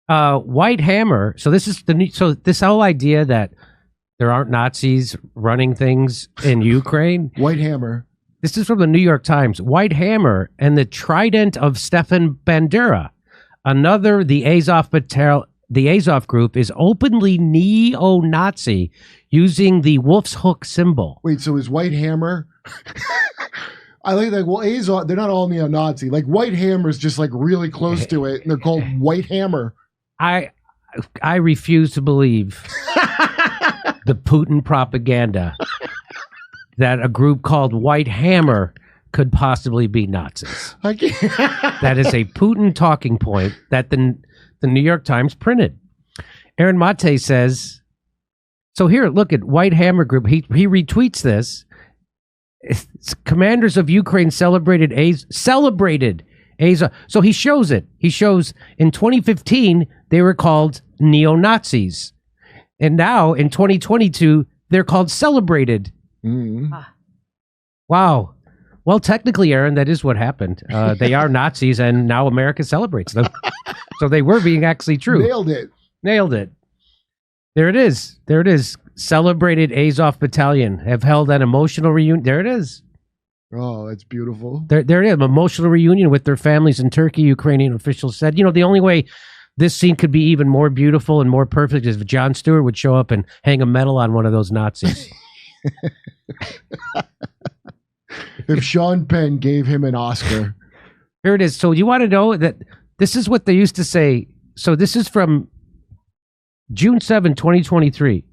White Hammer. So this is so this whole idea that there aren't Nazis running things in Ukraine. White Hammer. This is from the New York Times. White Hammer and the Trident of Stefan Bandera. Another, the Azov group is openly neo-Nazi using the wolf's hook symbol. Wait, so is White Hammer? I like that. Well, Azov, they're not all neo-Nazi. Like White Hammer is just like really close to it, and they're called White Hammer. I refuse to believe the Putin propaganda that a group called White Hammer could possibly be Nazis. I can't. That is a Putin talking point that the New York Times printed. Aaron Mate says, so here, look at White Hammer Group. He retweets this. It's commanders of Ukraine celebrated Azov. So he shows it. He shows in 2015, they were called neo-Nazis. And now in 2022, they're called celebrated. Wow. Well, technically, Aaron, that is what happened. They are Nazis, and now America celebrates them. So they were being actually true. Nailed it. There it is. Celebrated Azov Battalion have held an emotional reunion. There it is. Oh, that's beautiful. There it is. An emotional reunion with their families in Turkey, Ukrainian officials said. You know, the only way this scene could be even more beautiful and more perfect is if Jon Stewart would show up and hang a medal on one of those Nazis. If Sean Penn gave him an Oscar. Here it is. So you want to know that this is what they used to say. So this is from June 7, 2023.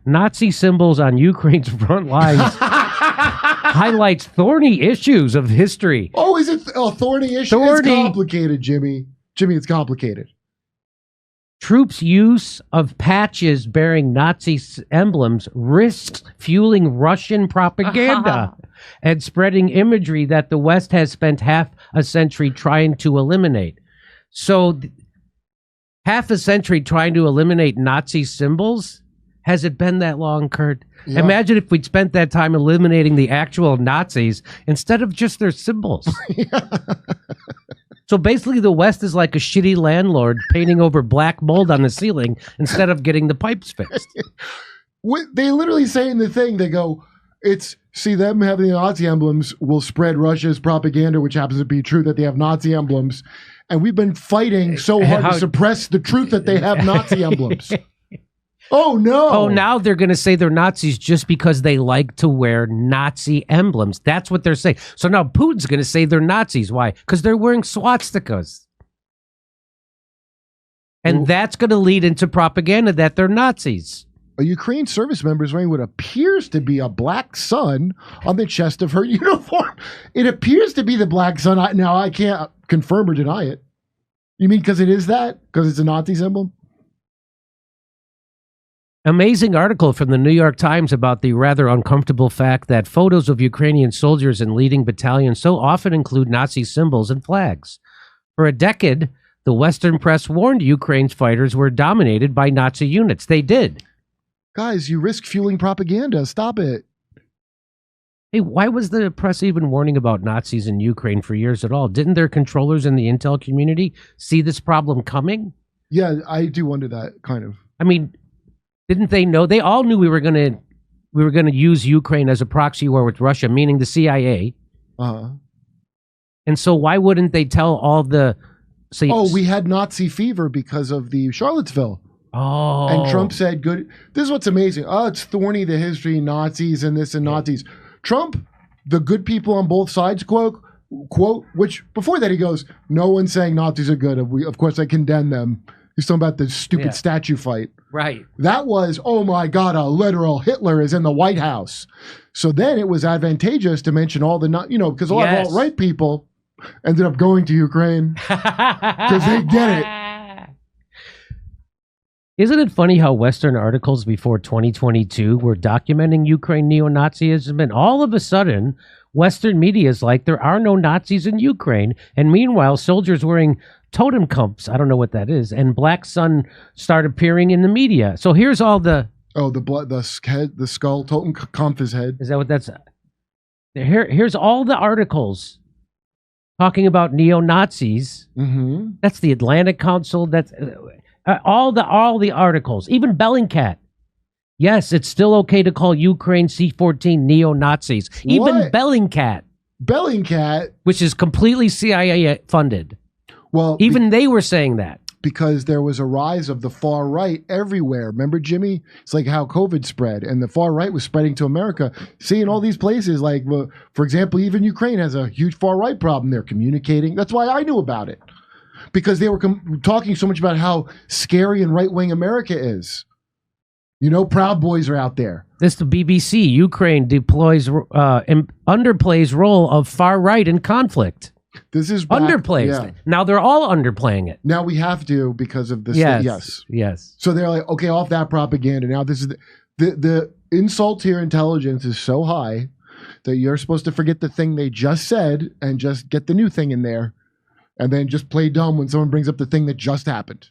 Nazi symbols on Ukraine's front lines highlights thorny issues of history. Oh, is it a thorny issue? It's complicated, Jimmy. Jimmy, it's complicated. Troops' use of patches bearing Nazi emblems risks fueling Russian propaganda and spreading imagery that the West has spent half a century trying to eliminate. So, half a century trying to eliminate Nazi symbols? Has it been that long, Kurt? Yeah. Imagine if we'd spent that time eliminating the actual Nazis instead of just their symbols. Yeah. So basically the West is like a shitty landlord painting over black mold on the ceiling instead of getting the pipes fixed. They literally say in the thing, they go, see them having the Nazi emblems will spread Russia's propaganda, which happens to be true that they have Nazi emblems. And we've been fighting so hard to suppress the truth that they have Nazi emblems. Oh, no. Oh, now they're going to say they're Nazis just because they like to wear Nazi emblems. That's what they're saying. So now Putin's going to say they're Nazis. Why? Because they're wearing swastikas. And that's going to lead into propaganda that they're Nazis. A Ukraine service member is wearing what appears to be a black sun on the chest of her uniform. It appears to be the black sun. Now, I can't confirm or deny it. You mean because it is that? Because it's a Nazi symbol? Amazing article from the New York Times about the rather uncomfortable fact that photos of Ukrainian soldiers in leading battalions so often include Nazi symbols and flags. For a decade, the Western press warned Ukraine's fighters were dominated by Nazi units. They did. Guys, you risk fueling propaganda. Stop it. Hey, why was the press even warning about Nazis in Ukraine for years at all? Didn't their controllers in the intel community see this problem coming? Yeah, I do wonder that, kind of. I mean, didn't they know? They all knew we were going to use Ukraine as a proxy war with Russia, meaning the CIA. Uh-huh. And so why wouldn't they tell all the... we had Nazi fever because of the Charlottesville. Oh. And Trump said, good. This is what's amazing. Oh, it's thorny, the history, Nazis and this and Nazis. Trump, the good people on both sides, quote, which before that he goes, no one's saying Nazis are good. Of course, I condemn them. He's talking about the stupid statue fight. Right. That was, oh my God, a literal Hitler is in the White House. So then it was advantageous to mention all the, because a lot of alt-right people ended up going to Ukraine because they get it. Isn't it funny how Western articles before 2022 were documenting Ukraine neo-Nazism, and all of a sudden, Western media is like, there are no Nazis in Ukraine, and meanwhile, soldiers wearing totem cups, I don't know what that is, and black sun start appearing in the media. So here's all the... Oh, the skull, totem kump, his head. Is that what that's... Here's all the articles talking about neo-Nazis. Mm-hmm. That's the Atlantic Council. That's all the articles. Even Bellingcat. Yes, it's still okay to call Ukraine C-14 neo-Nazis. Even What? Bellingcat, which is completely CIA funded. Well, even they were saying that. Because there was a rise of the far right everywhere. Remember, Jimmy? It's like how COVID spread, and the far right was spreading to America. Seeing all these places, like, for example, even Ukraine has a huge far right problem. They're communicating. That's why I knew about it. Because they were talking so much about how scary and right-wing America is. You know, Proud Boys are out there. This is the BBC. Ukraine underplays role of far right in conflict. This is back, underplays. Yeah. Now they're all underplaying it. Now we have to because of this. Yes. So they're like, okay, off that propaganda. Now this is the insult to your intelligence is so high that you're supposed to forget the thing they just said and just get the new thing in there, and then just play dumb when someone brings up the thing that just happened.